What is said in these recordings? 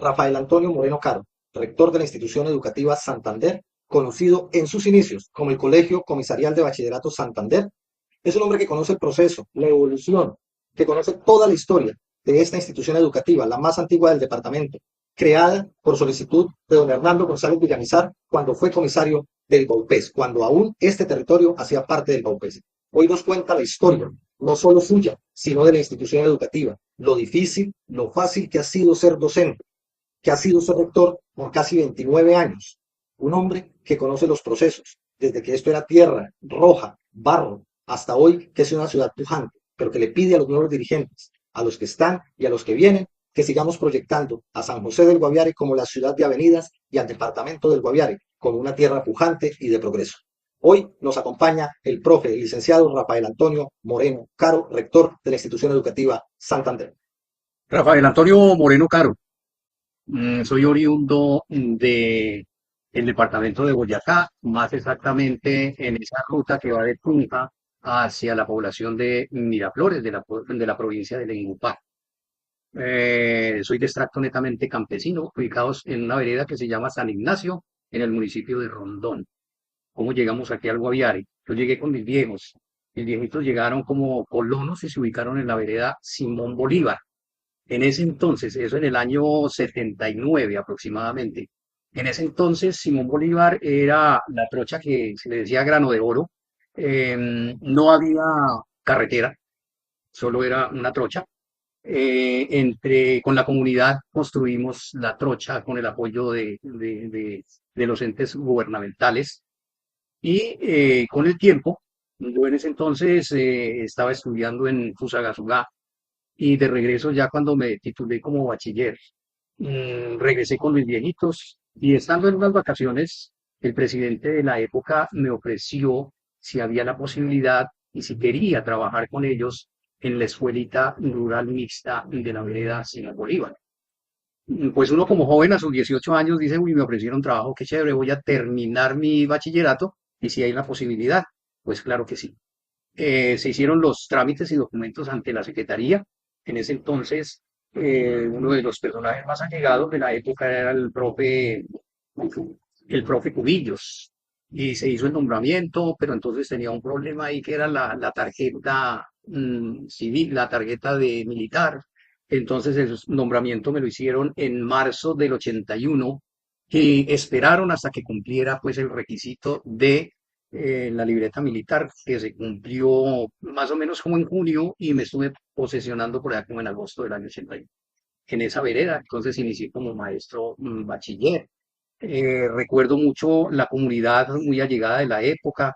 Rafael Antonio Moreno Caro, rector de la institución educativa Santander, conocido en sus inicios como el Colegio Comisarial de Bachillerato Santander, es un hombre que conoce el proceso, la evolución, que conoce toda la historia de esta institución educativa, la más antigua del departamento, creada por solicitud de don Hernando González Villamizar cuando fue comisario del Baupés, cuando aún este territorio hacía parte del Baupés. Hoy nos cuenta la historia, no solo suya, sino de la institución educativa, lo difícil, lo fácil que ha sido ser docente, que ha sido su rector por casi 29 años. Un hombre que conoce los procesos, desde que esto era tierra, roja, barro, hasta hoy que es una ciudad pujante, pero que le pide a los nuevos dirigentes, a los que están y a los que vienen, que sigamos proyectando a San José del Guaviare como la ciudad de avenidas y al departamento del Guaviare como una tierra pujante y de progreso. Hoy nos acompaña el profe, el licenciado Rafael Antonio Moreno Caro, rector de la institución educativa Santander. Rafael Antonio Moreno Caro, soy oriundo de el departamento de Boyacá, más exactamente en esa ruta que va de Tunja hacia la población de Miraflores, de la provincia de Valledupar. Soy de extracto netamente campesino, ubicados en una vereda que se llama San Ignacio, en el municipio de Rondón. ¿Cómo llegamos aquí al Guaviare? Yo llegué con mis viejos. Mis viejitos llegaron como colonos y se ubicaron en la vereda Simón Bolívar. En ese entonces, eso en el año 79 aproximadamente, en ese entonces Simón Bolívar era la trocha que se le decía grano de oro. No había carretera, solo era una trocha. Con la comunidad construimos la trocha con el apoyo de los entes gubernamentales y con el tiempo, yo en ese entonces estaba estudiando en Fusagasugá y de regreso ya cuando me titulé como bachiller, regresé con mis viejitos y estando en unas vacaciones, el presidente de la época me ofreció si había la posibilidad y si quería trabajar con ellos en la escuelita rural mixta de la vereda Simón Bolívar. Pues uno como joven a sus 18 años dice, uy, me ofrecieron trabajo, qué chévere, voy a terminar mi bachillerato y si hay la posibilidad, pues claro que sí. Se hicieron los trámites y documentos ante la Secretaría. En ese entonces, uno de los personajes más allegados de la época era el profe Cubillos. Y se hizo el nombramiento, pero entonces tenía un problema ahí que era la tarjeta civil, la tarjeta de militar. Entonces el nombramiento me lo hicieron en marzo del 81 y esperaron hasta que cumpliera pues el requisito de la libreta militar, que se cumplió más o menos como en junio y me estuve posesionando por allá como en agosto del año 81 en esa vereda. Entonces inicié como maestro bachiller. Recuerdo mucho la comunidad muy allegada de la época.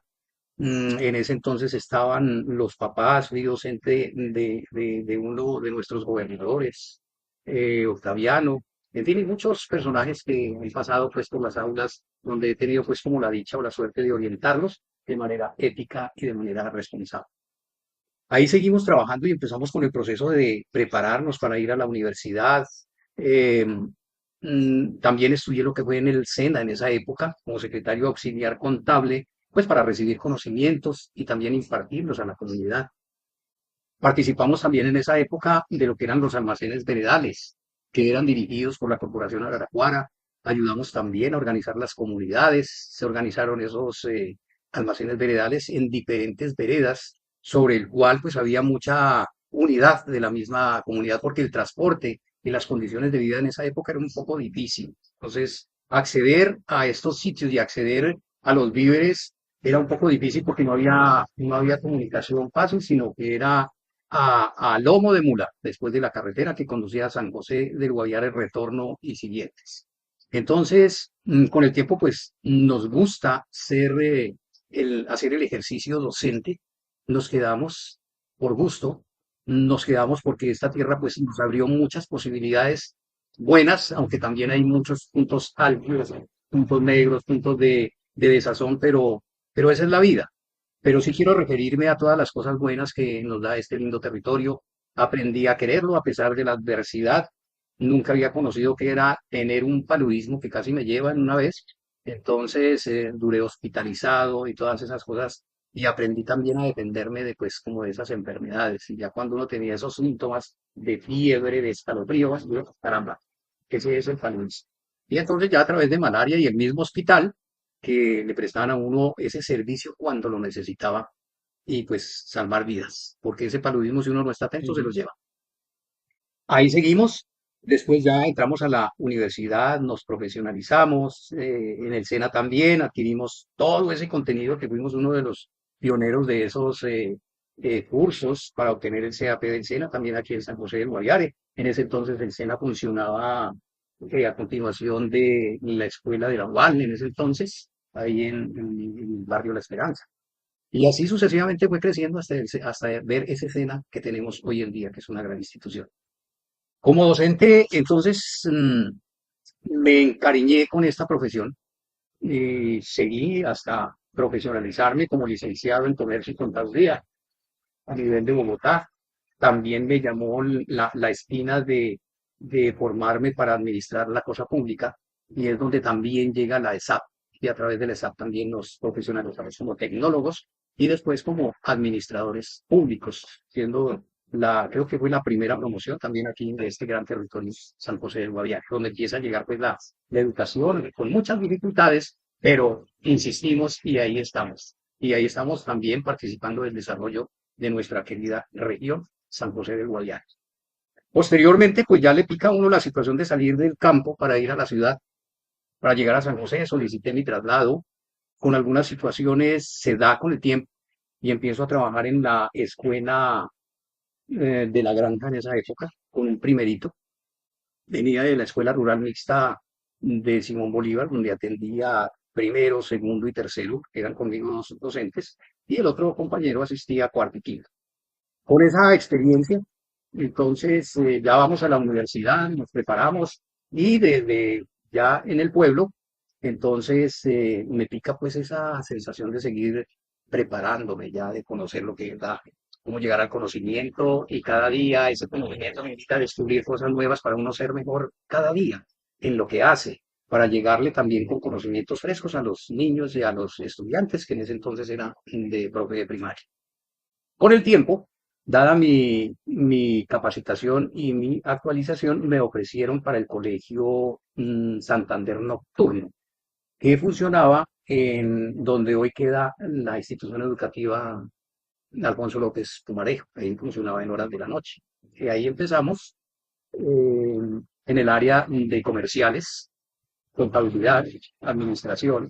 En ese entonces estaban los papás, fui docente de uno de nuestros gobernadores, Octaviano, en fin, y muchos personajes que han pasado pues por las aulas donde he tenido pues como la dicha o la suerte de orientarlos de manera ética y de manera responsable. Ahí seguimos trabajando y empezamos con el proceso de prepararnos para ir a la universidad. Eh, También estudié lo que fue en el SENA en esa época como secretario auxiliar contable, pues para recibir conocimientos y también impartirlos a la comunidad. Participamos también en esa época de lo que eran los almacenes veredales, que eran dirigidos por la Corporación Araraquara. Ayudamos también a organizar las comunidades. Se organizaron esos almacenes veredales en diferentes veredas, sobre el cual pues había mucha unidad de la misma comunidad, porque el transporte y las condiciones de vida en esa época eran un poco difícil. Entonces, acceder a estos sitios y acceder a los víveres era un poco difícil porque no había comunicación fácil, sino que era a lomo de mula, después de la carretera que conducía a San José del Guaviare, retorno y siguientes. Entonces, con el tiempo, pues nos gusta hacer el ejercicio docente, nos quedamos por gusto, nos quedamos porque esta tierra pues nos abrió muchas posibilidades buenas, aunque también hay muchos puntos álgidos, puntos negros, puntos de desazón, pero esa es la vida. Pero sí quiero referirme a todas las cosas buenas que nos da este lindo territorio. Aprendí a quererlo a pesar de la adversidad. Nunca había conocido que era tener un paludismo que casi me lleva en una vez. Entonces duré hospitalizado y todas esas cosas y aprendí también a defenderme de pues como de esas enfermedades. Y ya cuando uno tenía esos síntomas de fiebre, de escalofríos, yo, caramba, ese es el paludismo. Y entonces ya a través de malaria y el mismo hospital que le prestaban a uno ese servicio cuando lo necesitaba y pues salvar vidas, porque ese paludismo si uno no está atento se los Ujú. lleva. Ahí seguimos. Después ya entramos a la universidad, nos profesionalizamos, en el SENA también adquirimos todo ese contenido que fuimos uno de los pioneros de esos cursos para obtener el CAP del SENA, también aquí en San José del Guaviare. En ese entonces el SENA funcionaba a continuación de la escuela de la UAL, en ese entonces, ahí en el barrio La Esperanza. Y así sucesivamente fue creciendo hasta ver ese SENA que tenemos hoy en día, que es una gran institución. Como docente, entonces, me encariñé con esta profesión y seguí hasta profesionalizarme como licenciado en comercio y contaduría a nivel de Bogotá. También me llamó la espina de formarme para administrar la cosa pública y es donde también llega la ESAP. Y a través de la ESAP también nos profesionalizamos como tecnólogos y después como administradores públicos, siendo creo que fue la primera promoción también aquí de este gran territorio San José del Guaviare, donde empieza a llegar pues la educación con muchas dificultades, pero insistimos y ahí estamos. Y ahí estamos también participando del desarrollo de nuestra querida región, San José del Guaviare. Posteriormente, pues ya le pica a uno la situación de salir del campo para ir a la ciudad, para llegar a San José, solicité mi traslado, con algunas situaciones se da con el tiempo y empiezo a trabajar en la escuela de la granja en esa época, con un primerito. Venía de la escuela rural mixta de Simón Bolívar, donde atendía primero, segundo y tercero, que eran conmigo dos docentes, y el otro compañero asistía a cuarto y quinto. Con esa experiencia, entonces ya vamos a la universidad, nos preparamos y desde ya en el pueblo, entonces me pica pues esa sensación de seguir preparándome ya, de conocer lo que es cómo llegar al conocimiento y cada día ese conocimiento me invita a descubrir cosas nuevas para uno ser mejor cada día en lo que hace, para llegarle también con conocimientos frescos a los niños y a los estudiantes que en ese entonces era de profe de primaria. Con el tiempo, dada mi capacitación y mi actualización, me ofrecieron para el colegio Santander Nocturno, que funcionaba en donde hoy queda la institución educativa Alfonso López Pumarejo. Ahí funcionaba en horas de la noche. Y ahí empezamos en el área de comerciales, contabilidad, administración,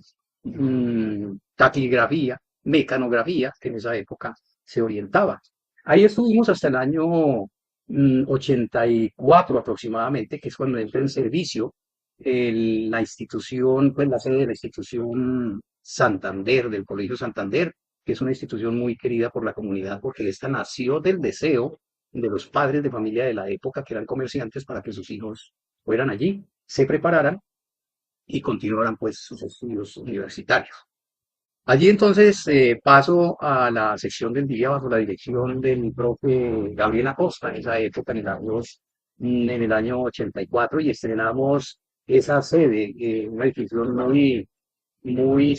taquigrafía, mecanografía, que en esa época se orientaba. Ahí estuvimos hasta el año 84 aproximadamente, que es cuando entra en servicio la institución, pues la sede de la institución Santander, del Colegio Santander, que es una institución muy querida por la comunidad, porque esta nació del deseo de los padres de familia de la época, que eran comerciantes, para que sus hijos fueran allí, se prepararan y continuaran pues sus estudios universitarios. Allí entonces paso a la sección del día bajo la dirección de mi profe Gabriel Acosta, en esa época, en el año 84, y estrenamos esa sede, una edificación muy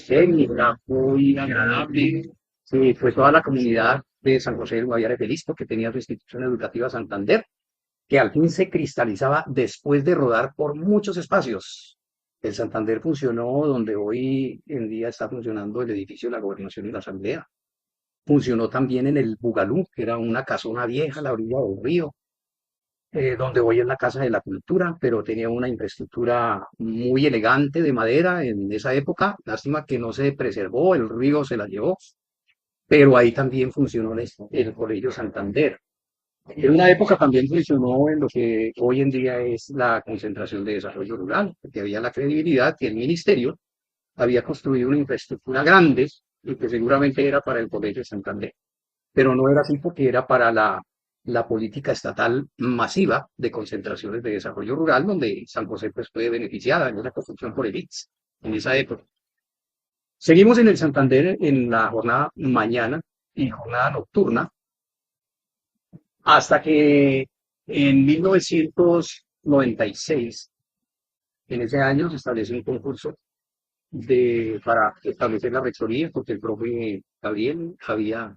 técnica, muy agradable. Sí, fue toda la comunidad de San José del Guaviare feliz porque tenía su institución educativa Santander, que al fin se cristalizaba después de rodar por muchos espacios. El Santander funcionó donde hoy en día está funcionando el edificio de la Gobernación y la Asamblea. Funcionó también en el Bugalú, que era una casona vieja a la orilla del río, donde hoy es la Casa de la Cultura, pero tenía una infraestructura muy elegante de madera en esa época. Lástima que no se preservó, el río se la llevó, pero ahí también funcionó el Colegio Santander. En una época también funcionó en lo que hoy en día es la concentración de desarrollo rural, porque había la credibilidad que el ministerio había construido una infraestructura grande y que seguramente era para el Colegio Santander, pero no era así porque era para la política estatal masiva de concentraciones de desarrollo rural, donde San José pues, fue beneficiada en una construcción por el ITS en esa época. Seguimos en el Santander en la jornada mañana y jornada nocturna, hasta que en 1996, en ese año, se estableció un concurso para establecer la rectoría, porque el profe Gabriel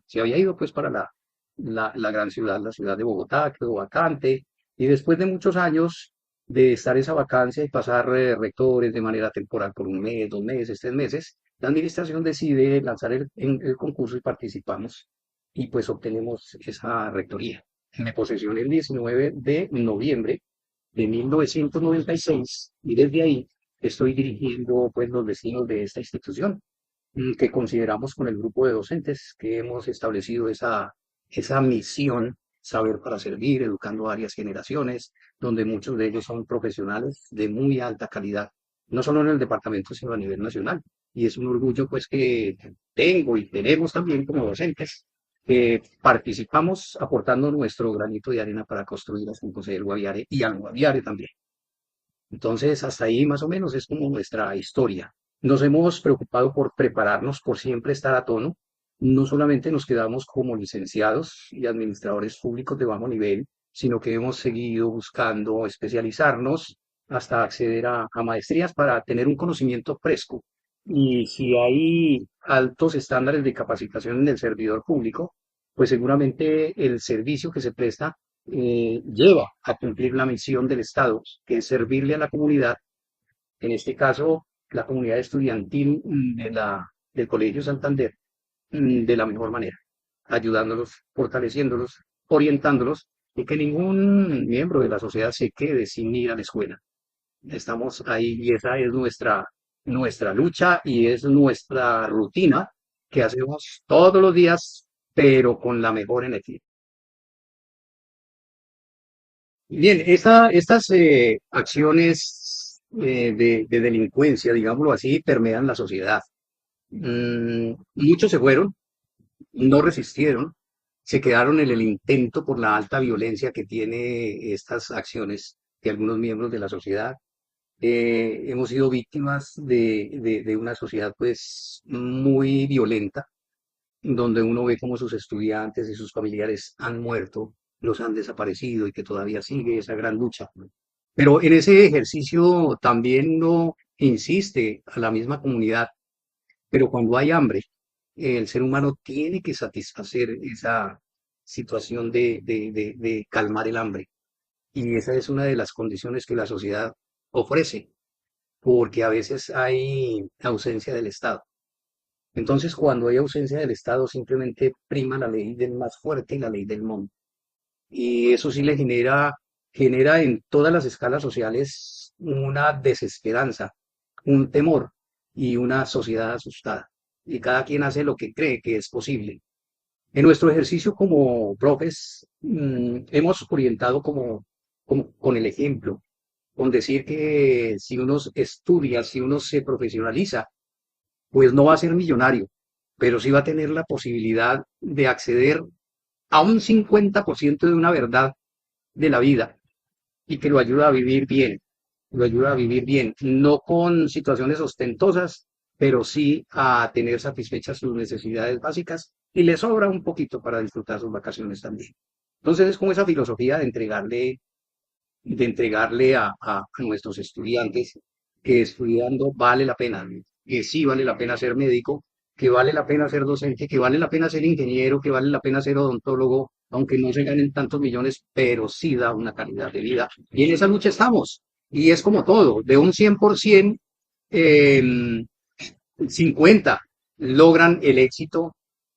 se había ido pues para la gran ciudad, la ciudad de Bogotá, quedó vacante, y después de muchos años de estar esa vacancia y pasar rectores de manera temporal por un mes, 2 meses, 3 meses, la administración decide lanzar el concurso y participamos y pues obtenemos esa rectoría. Me posesioné el 19 de noviembre de 1996 y desde ahí estoy dirigiendo pues los destinos de esta institución que consideramos con el grupo de docentes que hemos establecido esa misión, saber para servir, educando a varias generaciones, donde muchos de ellos son profesionales de muy alta calidad, no solo en el departamento, sino a nivel nacional. Y es un orgullo pues que tengo y tenemos también como docentes, que participamos aportando nuestro granito de arena para construir a San José del Guaviare y al Guaviare también. Entonces, hasta ahí más o menos es como nuestra historia. Nos hemos preocupado por prepararnos, por siempre estar a tono. No solamente nos quedamos como licenciados y administradores públicos de bajo nivel, sino que hemos seguido buscando especializarnos hasta acceder a maestrías para tener un conocimiento fresco. Y si hay altos estándares de capacitación en el servidor público, pues seguramente el servicio que se presta lleva a cumplir la misión del Estado, que es servirle a la comunidad, en este caso la comunidad estudiantil del Colegio Santander, de la mejor manera, ayudándolos, fortaleciéndolos, orientándolos y que ningún miembro de la sociedad se quede sin ir a la escuela. Estamos ahí y esa es nuestra lucha y es nuestra rutina que hacemos todos los días, pero con la mejor energía. Bien, estas acciones de delincuencia, digámoslo así, permean la sociedad. Muchos se fueron, no resistieron, se quedaron en el intento por la alta violencia que tiene estas acciones de algunos miembros de la sociedad. Hemos sido víctimas de una sociedad pues muy violenta, donde uno ve cómo sus estudiantes y sus familiares han muerto, los han desaparecido y que todavía sigue esa gran lucha. Pero en ese ejercicio también uno insiste a la misma comunidad, pero cuando hay hambre, el ser humano tiene que satisfacer esa situación de calmar el hambre. Y esa es una de las condiciones que la sociedad ofrece, porque a veces hay ausencia del Estado. Entonces, cuando hay ausencia del Estado, simplemente prima la ley del más fuerte y la ley del monte. Y eso sí le genera en todas las escalas sociales una desesperanza, un temor y una sociedad asustada. Y cada quien hace lo que cree que es posible. En nuestro ejercicio como profes, hemos orientado como con el ejemplo, con decir que si uno estudia, si uno se profesionaliza, pues no va a ser millonario, pero sí va a tener la posibilidad de acceder a un 50% de una verdad de la vida y que lo ayuda a vivir bien, lo ayuda a vivir bien, no con situaciones ostentosas, pero sí a tener satisfechas sus necesidades básicas y le sobra un poquito para disfrutar sus vacaciones también. Entonces es como esa filosofía de entregarle a nuestros estudiantes que estudiando vale la pena, que sí vale la pena ser médico, que vale la pena ser docente, que vale la pena ser ingeniero, que vale la pena ser odontólogo, aunque no se ganen tantos millones, pero sí da una calidad de vida. Y en esa lucha estamos. Y es como todo, de un 100%, eh, 50 logran el éxito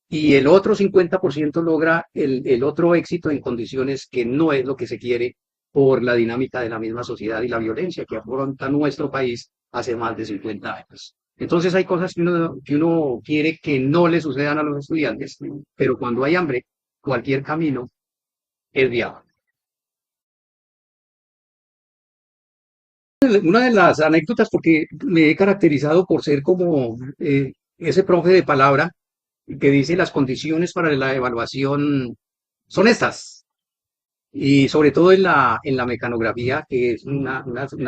y el otro 50% logra el otro éxito en condiciones que no es lo que se quiere por la dinámica de la misma sociedad y la violencia que afronta nuestro país hace más de 50 años. Entonces hay cosas que uno quiere que no le sucedan a los estudiantes, pero cuando hay hambre, cualquier camino es viable. Una de las anécdotas, porque me he caracterizado por ser como ese profe de palabra que dice las condiciones para la evaluación son estas. Y sobre todo en la mecanografía, que es una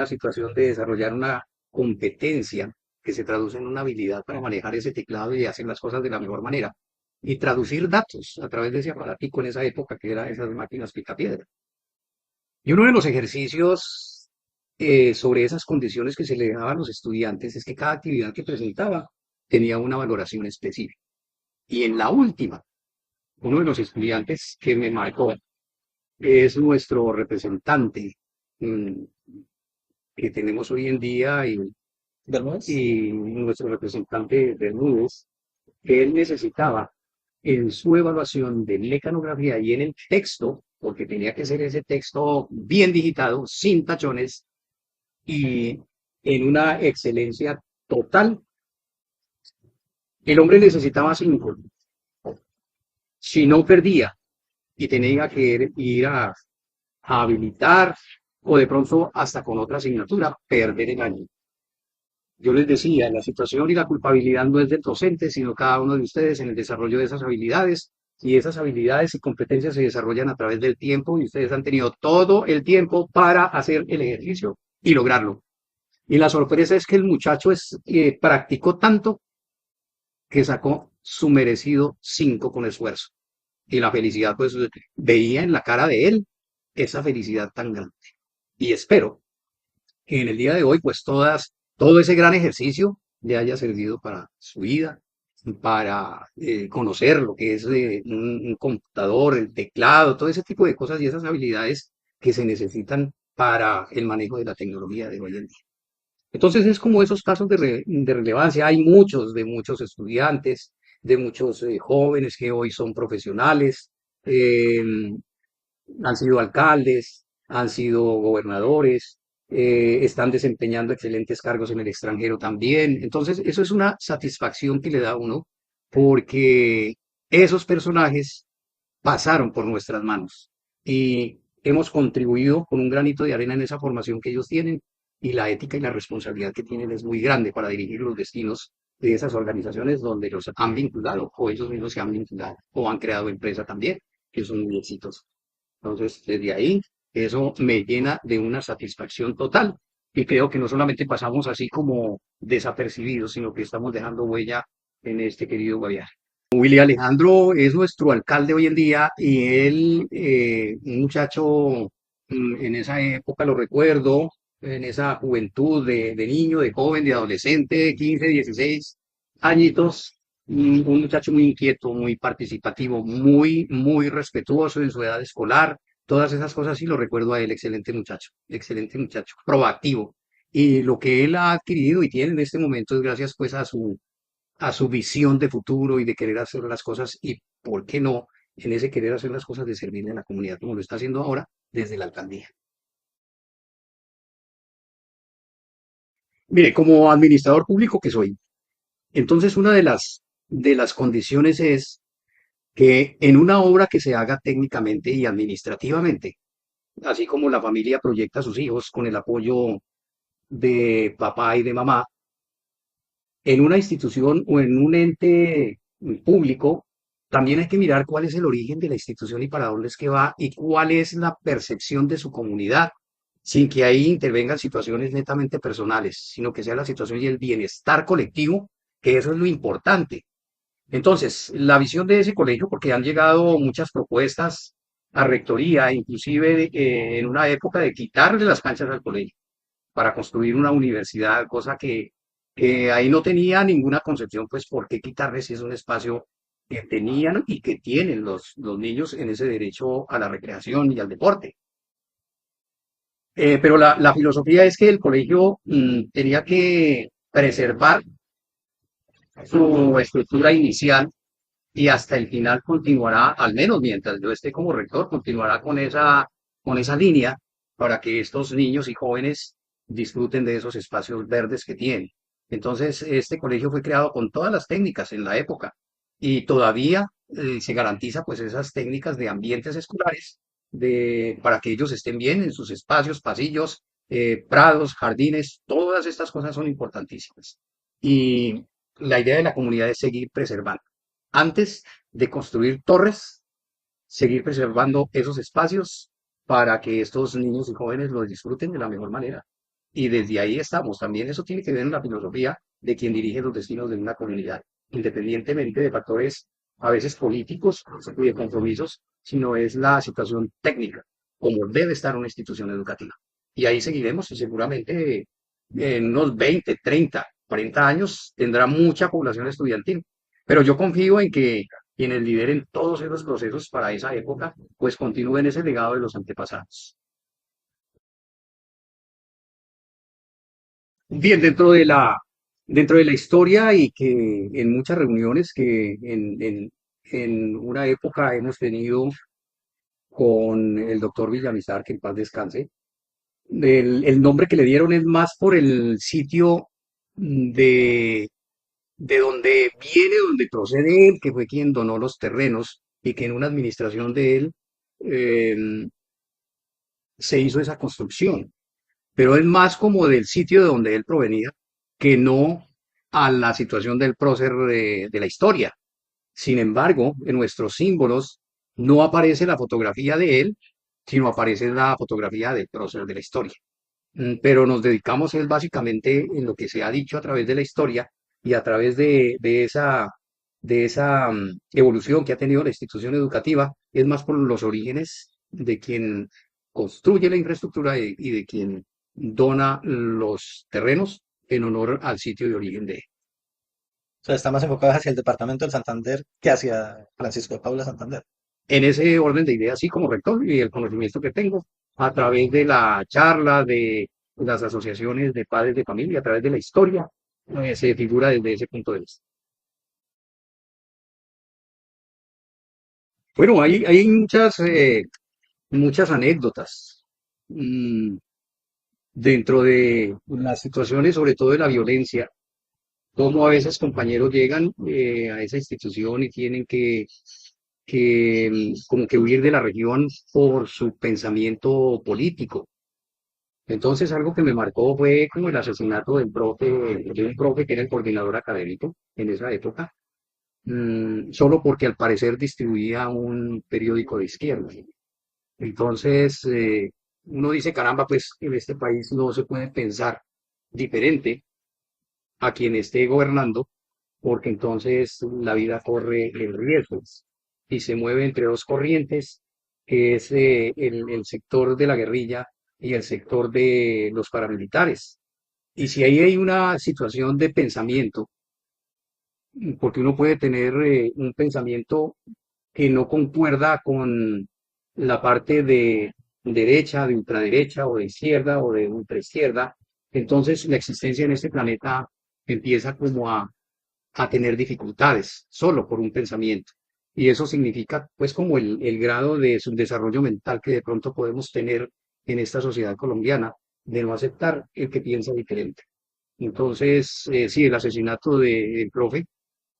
situación de desarrollar una competencia que se traduce en una habilidad para manejar ese teclado y hacer las cosas de la mejor manera. Y traducir datos a través de ese aparatico en esa época que eran esas máquinas picapiedra. Y uno de los ejercicios sobre esas condiciones que se le daban a los estudiantes es que cada actividad que presentaba tenía una valoración específica. Y en la última, uno de los estudiantes que me marcó es nuestro representante, mm, que tenemos hoy en día Bermúdez. y nuestro representante Bermúdez, que él necesitaba en su evaluación de mecanografía y en el texto, porque tenía que ser ese texto bien digitado, sin tachones y en una excelencia total, el hombre necesitaba 5. Si no perdía y tenía que ir a habilitar o de pronto hasta con otra asignatura, perder el año. Yo les decía, la situación y la culpabilidad no es del docente, sino cada uno de ustedes en el desarrollo de esas habilidades. Y esas habilidades y competencias se desarrollan a través del tiempo y ustedes han tenido todo el tiempo para hacer el ejercicio y lograrlo. Y la sorpresa es que el muchacho practicó tanto que sacó su merecido 5 con esfuerzo. Y la felicidad, pues veía en la cara de él esa felicidad tan grande. Y espero que en el día de hoy, pues todo ese gran ejercicio le haya servido para su vida, para conocer lo que es un computador, el teclado, todo ese tipo de cosas y esas habilidades que se necesitan para el manejo de la tecnología de hoy en día. Entonces es como esos casos de relevancia. Hay muchos, de muchos estudiantes, de muchos jóvenes que hoy son profesionales, eh, han sido alcaldes, han sido gobernadores, están desempeñando excelentes cargos en el extranjero también. Entonces, eso es una satisfacción que le da a uno porque esos personajes pasaron por nuestras manos y hemos contribuido con un granito de arena en esa formación que ellos tienen y la ética y la responsabilidad que tienen es muy grande para dirigir los destinos de esas organizaciones donde los han vinculado o ellos mismos se han vinculado o han creado empresa también, que son muy exitosos. Entonces, desde ahí, eso me llena de una satisfacción total. Y creo que no solamente pasamos así como desapercibidos, sino que estamos dejando huella en este querido Guaviare. Willy Alejandro es nuestro alcalde hoy en día y él, un muchacho, en esa época lo recuerdo, en esa juventud de niño, de joven, de adolescente, de 15, 16 añitos, un muchacho muy inquieto, muy participativo, muy respetuoso en su edad escolar, todas esas cosas sí lo recuerdo a él, excelente muchacho, proactivo. Y lo que él ha adquirido y tiene en este momento es gracias pues a su visión de futuro y de querer hacer las cosas y, ¿por qué no? En ese querer hacer las cosas de servirle a la comunidad como lo está haciendo ahora desde la alcaldía. Mire, como administrador público que soy, entonces una de las condiciones es que en una obra que se haga técnicamente y administrativamente, así como la familia proyecta a sus hijos con el apoyo de papá y de mamá, en una institución o en un ente público, también hay que mirar cuál es el origen de la institución y para dónde es que va y cuál es la percepción de su comunidad, sin que ahí intervengan situaciones netamente personales, sino que sea la situación y el bienestar colectivo, que eso es lo importante. Entonces, la visión de ese colegio, porque han llegado muchas propuestas a rectoría, inclusive en una época de quitarle las canchas al colegio para construir una universidad, cosa que ahí no tenía ninguna concepción, pues por qué quitarles si es un espacio que tenían y que tienen los niños en ese derecho a la recreación y al deporte. Pero la filosofía es que el colegio tenía que preservar su estructura inicial y hasta el final continuará, al menos mientras yo esté como rector, continuará con esa línea para que estos niños y jóvenes disfruten de esos espacios verdes que tienen. Entonces, este colegio fue creado con todas las técnicas en la época y todavía se garantiza pues esas técnicas de ambientes escolares para que ellos estén bien en sus espacios, pasillos, prados, jardines, todas estas cosas son importantísimas. Y la idea de la comunidad es seguir preservando antes de construir torres, seguir preservando esos espacios para que estos niños y jóvenes los disfruten de la mejor manera. Y desde ahí estamos. También eso tiene que ver en la filosofía de quien dirige los destinos de una comunidad, independientemente de factores a veces políticos y de compromisos, sino es la situación técnica, como debe estar una institución educativa. Y ahí seguiremos y seguramente en unos 20, 30, 40 años tendrá mucha población estudiantil. Pero yo confío en que quienes lideren todos esos procesos para esa época, pues continúen ese legado de los antepasados. Bien, dentro de la historia y que en muchas reuniones que en una época hemos tenido con el doctor Villamizar, que en paz descanse, el nombre que le dieron es más por el sitio de, de donde viene, donde procede él, que fue quien donó los terrenos y que en una administración de él eh, se hizo esa construcción. Pero es más como del sitio de donde él provenía que no a la situación del prócer de la historia. Sin embargo, en nuestros símbolos no aparece la fotografía de él, sino aparece la fotografía del prócer de la historia. Pero nos dedicamos es básicamente en lo que se ha dicho a través de la historia y a través de esa evolución que ha tenido la institución educativa, es más por los orígenes de quien construye la infraestructura y de quien dona los terrenos en honor al sitio de origen de él. O sea, está más enfocado hacia el departamento del Santander que hacia Francisco de Paula Santander. En ese orden de ideas, sí, como rector y el conocimiento que tengo a través de la charla, de las asociaciones de padres de familia, a través de la historia, se figura desde ese punto de vista. Bueno, hay muchas anécdotas dentro de las situaciones, sobre todo de la violencia, como a veces compañeros llegan a esa institución y tienen que como que huir de la región por su pensamiento político. Entonces, algo que me marcó fue como el asesinato de un profe que era el coordinador académico en esa época, solo porque al parecer distribuía un periódico de izquierda. Entonces, uno dice, caramba, pues en este país no se puede pensar diferente a quien esté gobernando, porque entonces la vida corre el riesgo y se mueve entre dos corrientes, que es el sector de la guerrilla y el sector de los paramilitares. Y si ahí hay una situación de pensamiento, porque uno puede tener un pensamiento que no concuerda con la parte de derecha, de ultraderecha o de izquierda o de ultraizquierda, entonces la existencia en este planeta empieza como a tener dificultades solo por un pensamiento. Y eso significa pues como el grado de subdesarrollo mental que de pronto podemos tener en esta sociedad colombiana de no aceptar el que piensa diferente. Entonces, sí, el asesinato del profe,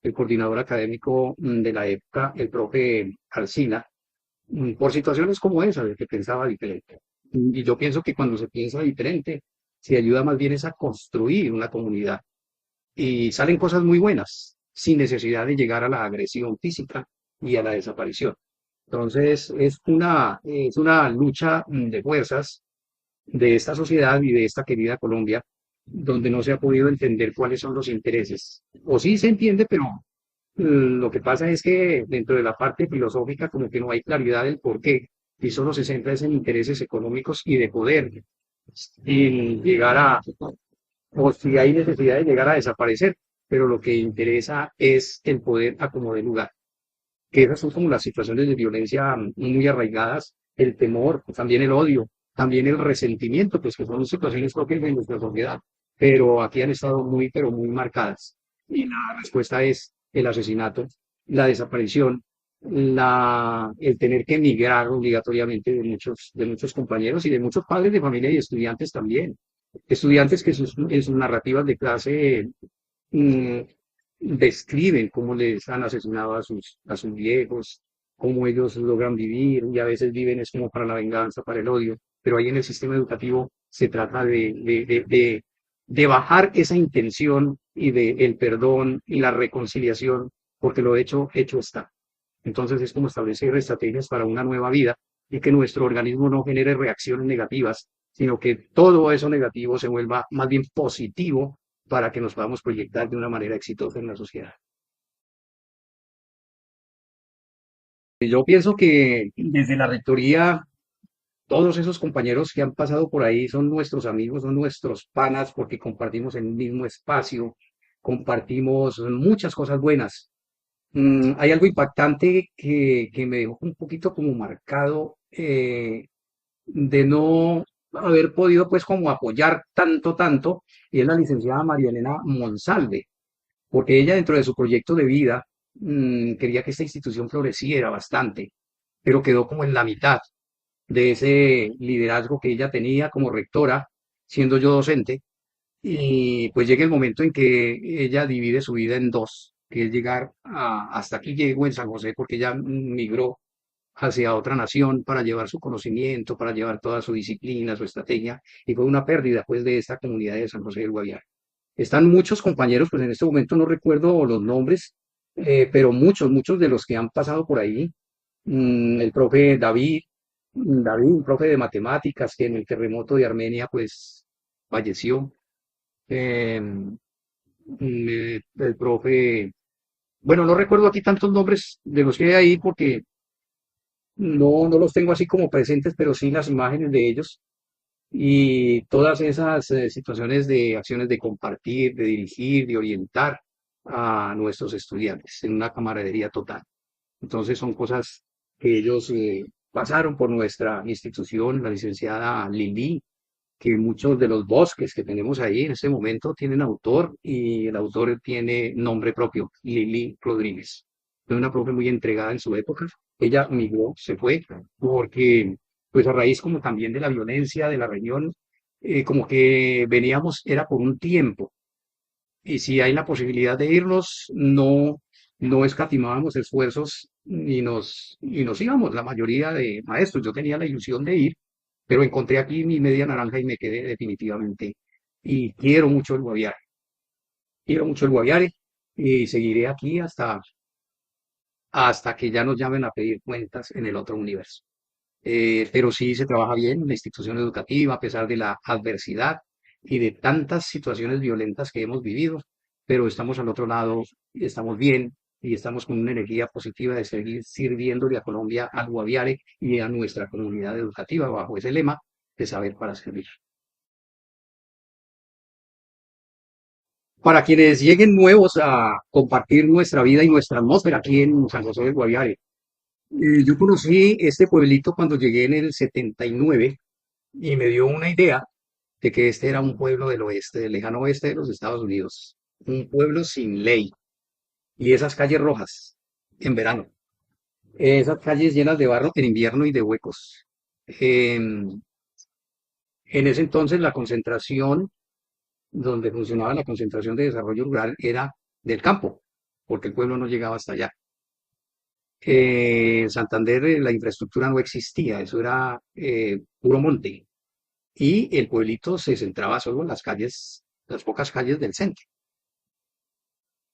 el coordinador académico de la época, el profe Alsina, por situaciones como esa, de que pensaba diferente. Y yo pienso que cuando se piensa diferente, se ayuda más bien es a construir una comunidad y salen cosas muy buenas, sin necesidad de llegar a la agresión física y a la desaparición. Entonces, es una lucha de fuerzas de esta sociedad y de esta querida Colombia, donde no se ha podido entender cuáles son los intereses. O sí se entiende, pero lo que pasa es que dentro de la parte filosófica como que no hay claridad del por qué y solo se centra en intereses económicos y de poder, sin llegar o si hay necesidad de llegar a desaparecer, pero lo que interesa es el poder a como de lugar, que esas son como las situaciones de violencia muy arraigadas, el temor, también el odio, también el resentimiento, pues que son situaciones propias de nuestra sociedad, pero aquí han estado muy, pero muy marcadas. Y la respuesta es el asesinato, la desaparición, el tener que emigrar obligatoriamente de muchos compañeros y de muchos padres de familia y estudiantes también. Estudiantes que en sus narrativas de clase mm, describen cómo les han asesinado a sus viejos, cómo ellos logran vivir y a veces viven es como para la venganza, para el odio, pero ahí en el sistema educativo se trata de bajar esa intención y de el perdón y la reconciliación, porque lo hecho, hecho está. Entonces es como establecer estrategias para una nueva vida y que nuestro organismo no genere reacciones negativas, sino que todo eso negativo se vuelva más bien positivo para que nos podamos proyectar de una manera exitosa en la sociedad. Y yo pienso que desde la rectoría, todos esos compañeros que han pasado por ahí son nuestros amigos, son nuestros panas, porque compartimos el mismo espacio, compartimos muchas cosas buenas. Hay algo impactante que me dejó un poquito como marcado de no haber podido pues como apoyar tanto, y es la licenciada María Elena Monsalve, porque ella dentro de su proyecto de vida quería que esta institución floreciera bastante, pero quedó como en la mitad de ese liderazgo que ella tenía como rectora, siendo yo docente, y pues llega el momento en que ella divide su vida en dos, que es llegar hasta aquí llegó en San José, porque ella migró hacia otra nación para llevar su conocimiento, para llevar toda su disciplina, su estrategia, y fue una pérdida pues de esta comunidad de San José del Guaviare. Están muchos compañeros, pues en este momento no recuerdo los nombres, pero muchos de los que han pasado por ahí, el profe David, un profe de matemáticas que en el terremoto de Armenia pues falleció, eh, el profe, bueno, no recuerdo aquí tantos nombres de los que hay ahí porque no los tengo así como presentes, pero sí las imágenes de ellos y todas esas situaciones de acciones de compartir, de dirigir, de orientar a nuestros estudiantes en una camaradería total. Entonces son cosas que ellos pasaron por nuestra institución, la licenciada Lili, que muchos de los bosques que tenemos ahí en este momento tienen autor y el autor tiene nombre propio, Lili Rodríguez. Fue una profe muy entregada en su época. Ella migró, se fue, porque pues a raíz como también de la violencia de la región, como que veníamos, era por un tiempo, y si hay la posibilidad de irnos, no escatimábamos esfuerzos y nos íbamos, la mayoría de maestros. Yo tenía la ilusión de ir, pero encontré aquí mi media naranja y me quedé definitivamente. Y quiero mucho el Guaviare y seguiré aquí hasta que ya nos llamen a pedir cuentas en el otro universo. Pero sí se trabaja bien en la institución educativa a pesar de la adversidad y de tantas situaciones violentas que hemos vivido, pero estamos al otro lado, y estamos bien y estamos con una energía positiva de seguir sirviéndole a Colombia, al Guaviare y a nuestra comunidad educativa bajo ese lema de saber para servir. Para quienes lleguen nuevos a compartir nuestra vida y nuestra atmósfera aquí en San José del Guaviare, yo conocí este pueblito cuando llegué en el 79 y me dio una idea de que este era un pueblo del oeste, del lejano oeste de los Estados Unidos, un pueblo sin ley y esas calles rojas en verano, esas calles llenas de barro en invierno y de huecos. En, en ese entonces la concentración, donde funcionaba la concentración de desarrollo rural, era del campo, porque el pueblo no llegaba hasta allá. En Santander la infraestructura no existía, eso era puro monte. Y el pueblito se centraba solo en las calles, las pocas calles del centro,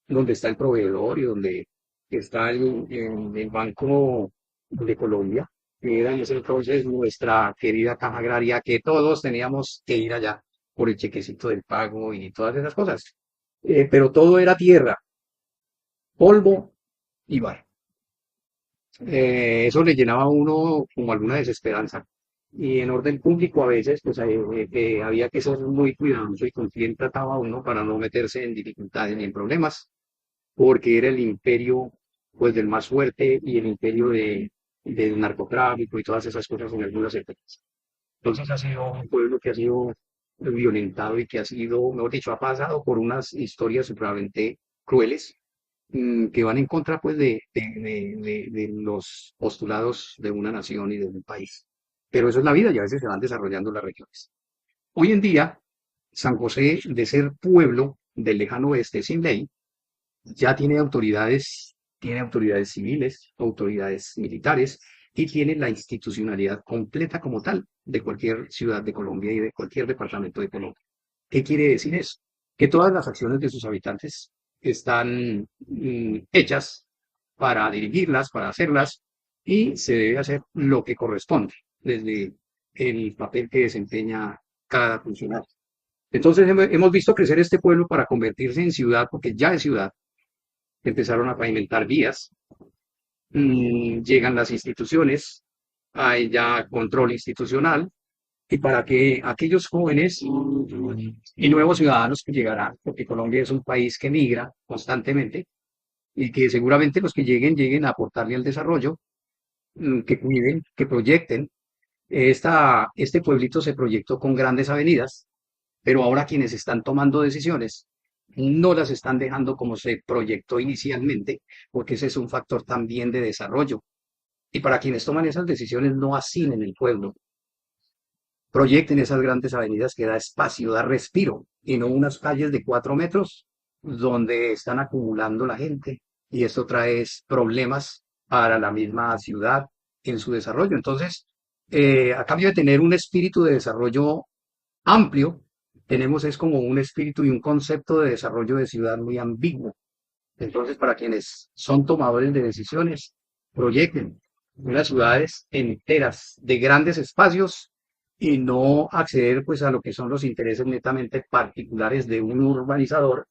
donde está el proveedor y donde está el Banco de Colombia, que era en ese entonces nuestra querida caja agraria, que todos teníamos que ir allá por el chequecito del pago y todas esas cosas. Pero todo era tierra, polvo y barro. Eso le llenaba a uno como alguna desesperanza. Y en orden público a veces pues había que ser muy cuidadoso y con quién trataba uno para no meterse en dificultades ni en problemas, porque era el imperio pues del más fuerte y el imperio del narcotráfico y todas esas cosas en algunas épocas. Entonces ha sido un pueblo que ha sido violentado y que ha sido, mejor dicho, ha pasado por unas historias supremamente crueles que van en contra pues de los postulados de una nación y de un país. Pero eso es la vida y a veces se van desarrollando las regiones. Hoy en día, San José, de ser pueblo del lejano oeste sin ley, ya tiene autoridades civiles, autoridades militares y tiene la institucionalidad completa como tal de cualquier ciudad de Colombia y de cualquier departamento de Colombia. ¿Qué quiere decir eso? Que todas las acciones de sus habitantes están hechas para dirigirlas, para hacerlas, y se debe hacer lo que corresponde desde el papel que desempeña cada funcionario. Entonces hemos visto crecer este pueblo para convertirse en ciudad, porque ya es ciudad. Empezaron a pavimentar vías, llegan las instituciones, hay ya control institucional, y para que aquellos jóvenes y nuevos ciudadanos que llegarán, porque Colombia es un país que migra constantemente y que seguramente los que lleguen a aportarle al desarrollo, que cuiden, que proyecten Este pueblito se proyectó con grandes avenidas, pero ahora quienes están tomando decisiones no las están dejando como se proyectó inicialmente, porque ese es un factor también de desarrollo. Y para quienes toman esas decisiones no hacinen el pueblo, proyecten esas grandes avenidas que da espacio, da respiro, y no unas calles de 4 metros donde están acumulando la gente. Y esto trae problemas para la misma ciudad en su desarrollo. Entonces, a cambio de tener un espíritu de desarrollo amplio, tenemos es como un espíritu y un concepto de desarrollo de ciudad muy ambiguo. Entonces, para quienes son tomadores de decisiones, proyecten unas ciudades enteras de grandes espacios y no acceder pues a lo que son los intereses netamente particulares de un urbanizador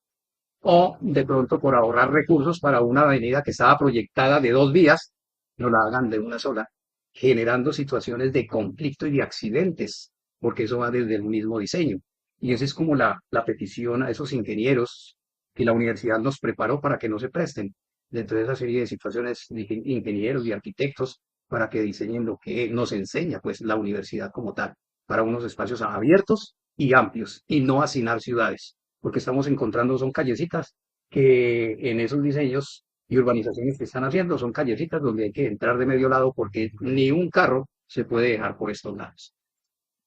o de pronto por ahorrar recursos para una avenida que estaba proyectada de 2 vías, no la hagan de una sola, generando situaciones de conflicto y de accidentes, porque eso va desde el mismo diseño. Y esa es como la petición a esos ingenieros que la universidad nos preparó para que no se presten dentro de esa serie de situaciones de ingenieros y arquitectos para que diseñen lo que nos enseña pues la universidad como tal, para unos espacios abiertos y amplios y no hacinar ciudades, porque estamos encontrando son callecitas que en esos diseños y urbanizaciones que están haciendo son callecitas donde hay que entrar de medio lado porque ni un carro se puede dejar por estos lados.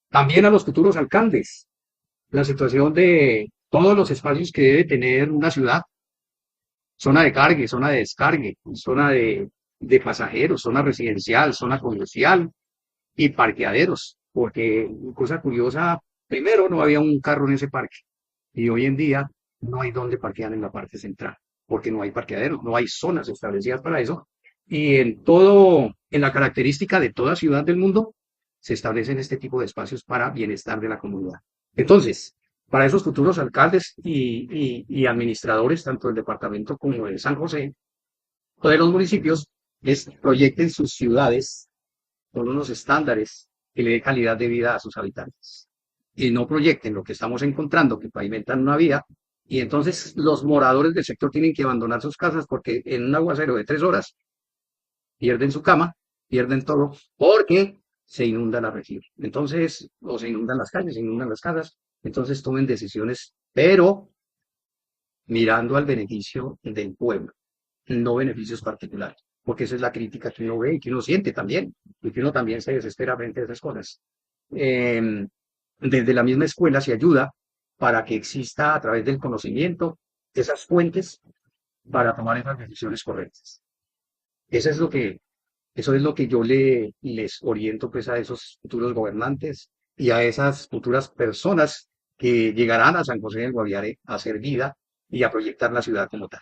También a los futuros alcaldes, la situación de todos los espacios que debe tener una ciudad, zona de cargue, zona de descargue, zona de pasajeros, zona residencial, zona comercial y parqueaderos, porque cosa curiosa, primero no había un carro en ese parque y hoy en día no hay dónde parquear en la parte central, porque no hay parqueaderos, no hay zonas establecidas para eso. Y en la característica de toda ciudad del mundo, se establecen este tipo de espacios para bienestar de la comunidad. Entonces, para esos futuros alcaldes y administradores, tanto del departamento como de San José, o de los municipios, es proyecten sus ciudades con unos estándares que le dé calidad de vida a sus habitantes. Y no proyecten lo que estamos encontrando, que pavimentan una vía, y entonces los moradores del sector tienen que abandonar sus casas porque en un aguacero de 3 horas pierden su cama, pierden todo, porque se inunda la región. Entonces, o se inundan las calles, se inundan las casas, entonces tomen decisiones, pero mirando al beneficio del pueblo, no beneficios particulares, porque esa es la crítica que uno ve y que uno siente también, y que uno también se desespera frente a esas cosas. Eh, Desde la misma escuela se ayuda para que exista a través del conocimiento esas fuentes para tomar esas decisiones correctas. Eso es lo que, eso es lo que yo les oriento pues a esos futuros gobernantes y a esas futuras personas que llegarán a San José del Guaviare a hacer vida y a proyectar la ciudad como tal.